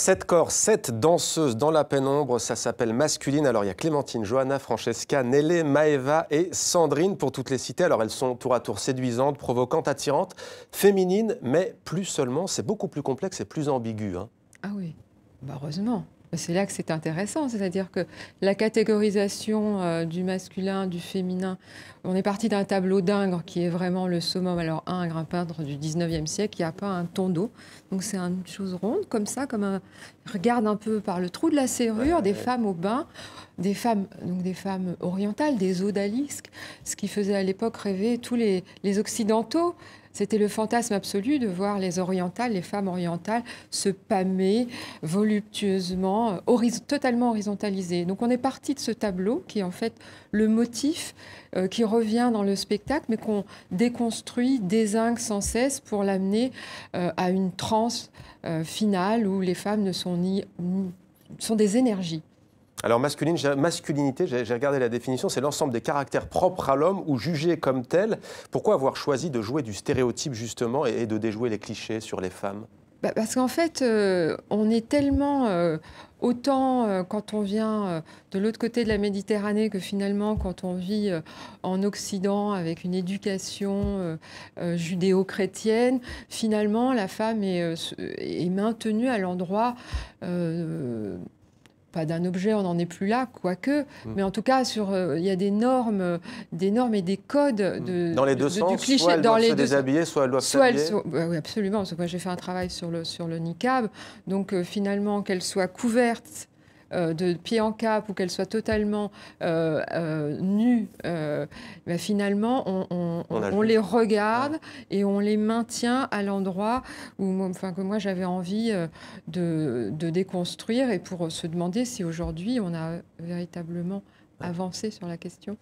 7 corps, 7 danseuses dans la pénombre, ça s'appelle Masculine. Alors il y a Clémentine, Johanna, Francesca, Nélé, Maëva et Sandrine pour toutes les citer. Alors elles sont tour à tour séduisantes, provocantes, attirantes, féminines, mais plus seulement, c'est beaucoup plus complexe et plus ambigu. Hein. Ah oui, bah heureusement. C'est là que c'est intéressant, c'est-à-dire que la catégorisation du masculin, du féminin, on est parti d'un tableau d'Ingres qui est vraiment le summum. Alors Ingres, un peintre du 19e siècle, qui a peint un tonneau. Donc c'est une chose ronde comme ça, regarde un peu par le trou de la serrure, des femmes au bain, des femmes orientales, des odalisques, ce qui faisait à l'époque rêver tous les Occidentaux. C'était le fantasme absolu de voir les orientales, les femmes orientales, se pâmer voluptueusement, totalement horizontalisées. Donc on est parti de ce tableau qui est en fait le motif qui revient dans le spectacle, mais qu'on déconstruit, dézingue sans cesse pour l'amener à une transe finale où les femmes ne sont sont des énergies. Alors masculinité, j'ai regardé la définition, c'est l'ensemble des caractères propres à l'homme ou jugés comme tels. Pourquoi avoir choisi de jouer du stéréotype justement et de déjouer les clichés sur les femmes ? Parce qu'en fait, on est tellement, autant quand on vient de l'autre côté de la Méditerranée que finalement quand on vit en Occident avec une éducation judéo-chrétienne, finalement la femme est maintenue à l'endroit... pas d'un objet, on n'en est plus là, quoique, mais en tout cas, il y a des normes et des codes dans les deux sens, du cliché. Soit elles doivent se déshabiller, soit elles doivent s'habiller. Oui, absolument. Moi, j'ai fait un travail sur le niqab. Donc, finalement, qu'elles soient couvertes de pied en cap ou qu'elles soient totalement nues, finalement, on les regarde et on les maintient à l'endroit que moi j'avais envie de déconstruire et pour se demander si aujourd'hui on a véritablement avancé sur la question.